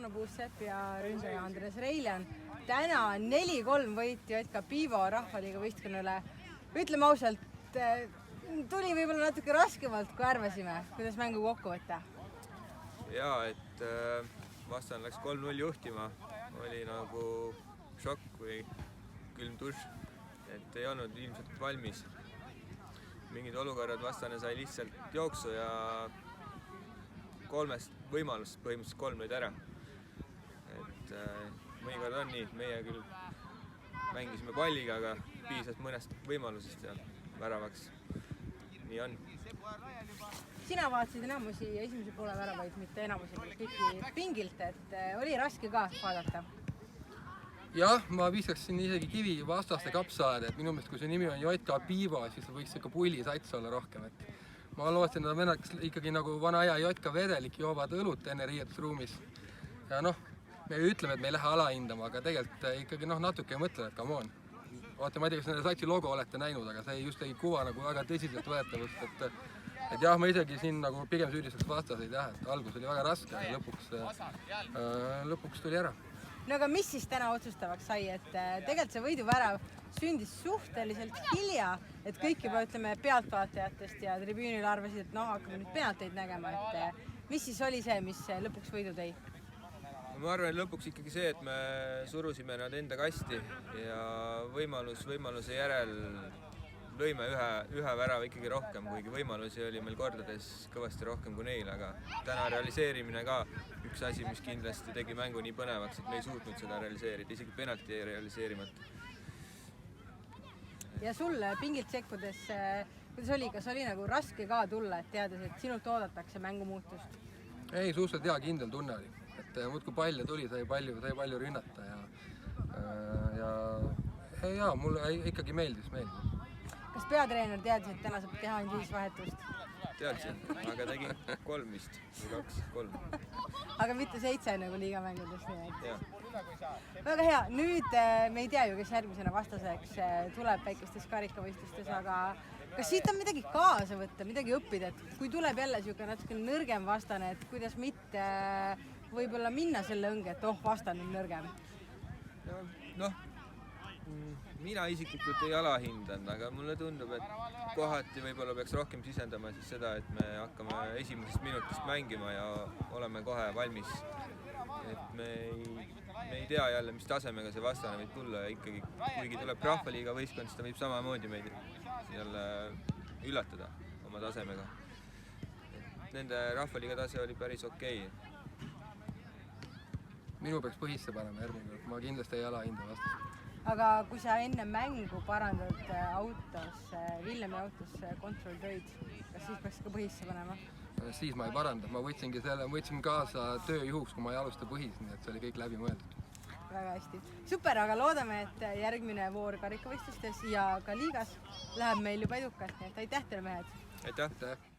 Tauno Puusepp ja ründaja Andres Reiljan. Täna 4-3 võit Jotka Pivo rahvaliiga võistkonnale. Ütleme ausalt, tuli võib-olla natuke raskemalt, kui arvasime. Kuidas mängu kokku võtta? Jaa, et vastan läks 3-0 juhtima. Oli nagu šokk või külm dušš, et ei olnud ilmselt valmis. Mingid olukorrad vastane sai lihtsalt jooksu ja 3 võimalust põhimõtteliselt 3 lõid ära. Et mõnikord on nii, meie küll mängisime palliga, aga piisas mõnest võimalusest ja väravaks. Nii on. Sina vaatasid enamusi esimese poole väravaid, mitte enamusi kõiki pingilt, et oli raske ka vaadata. Jah, ma viskaksin isegi kivi vastaste kapsaaeda, et minu meelest, kui see nimi on Jotka Pivo, siis võiks ikka pullisats olla rohkem. Et ma lootsin, et vennad ikkagi nagu vana aja Jotka vedelik joovad õlut enne riietusruumis. Ja me ütleme, et me ei lähe alahindama, aga tegelikult ikkagi natuke mõtlen, et come on. Vaata, ma ei tea, kas nende satsi logo olete näinud, aga see just ei kuva nagu väga tõsiselt võetavust. Et jah, ma isegi siin nagu pigem süüdistaks vastaseid jah, et algus oli väga raske ja lõpuks tuli ära. No aga mis siis täna otsustavaks sai, et tegelikult see võiduvärav sündis suhteliselt hilja, et kõik juba ütleme pealtvaatajatest ja tribüünil arvasid, et hakkame nüüd penalteid nägema, et mis siis oli see, mis lõpuks võidu tõi? Ma arvan, et lõpuks ikkagi see, et me surusime nad enda kasti ja võimaluse järel lõime ühe värava ikkagi rohkem, kuigi võimalusi oli meil kordades kõvasti rohkem kui neil, aga täna realiseerimine ka üks asi, mis kindlasti tegi mängu nii põnevaks, et me ei suutnud seda realiseerida, isegi penalti realiseerimata. Ja sul pingilt sekkudes, kuidas oli, kas oli nagu raske ka tulla, et teades, et sinult oodatakse mängumuutust? Ei, suhteliselt hea kindel tunne oli, et muudkui palle tuli, sai palju rünnata ja mulle ikkagi meeldis. Kas peatreener teadis, et täna saab teha ainult 5 vahetust? Teadsin, aga tegin 3 vist, 2-3. Aga mitte 7 nagu liigamängudes. Väga hea, nüüd me ei tea ju, kes järgmisena vastaseks tuleb väikestes karikavõistlustes, aga kas siit on midagi kaasa võtta, midagi õppida, et kui tuleb jälle natuke nõrgem vastane, et kuidas mitte võib-olla minna selle õnge, et vastane on nõrgem? Mina isiklikult ei alahindanud, aga mulle tundub, et kohati võib-olla peaks rohkem sisendama siis seda, et me hakkame esimesest minutist mängima ja oleme kohe valmis. Et me ei tea jälle, mis tasemega see vastane võib tulla ja ikkagi, kuigi tuleb rahvaliiga võistkond, siis ta võib samamoodi meid jälle üllatada oma tasemega. Nende rahvaliiga tase oli päris okei. Minu peaks põhisse panema järgmine, ma kindlasti ei alahinda vastast. Aga kui sa enne mängu parandad autos, Villemi autos kontrolltöid, kas siis peaks ka põhisse panema? Siis ma ei paranda, ma võtsin kaasa tööjuhuks, kui ma ei alusta põhis, nii et see oli kõik läbi mõeldud. Väga hästi. Super, aga loodame, et järgmine voor karikavõistlustes ja ka liigas läheb meil juba edukalt, nii et aitäh teile mehed! Aitäh!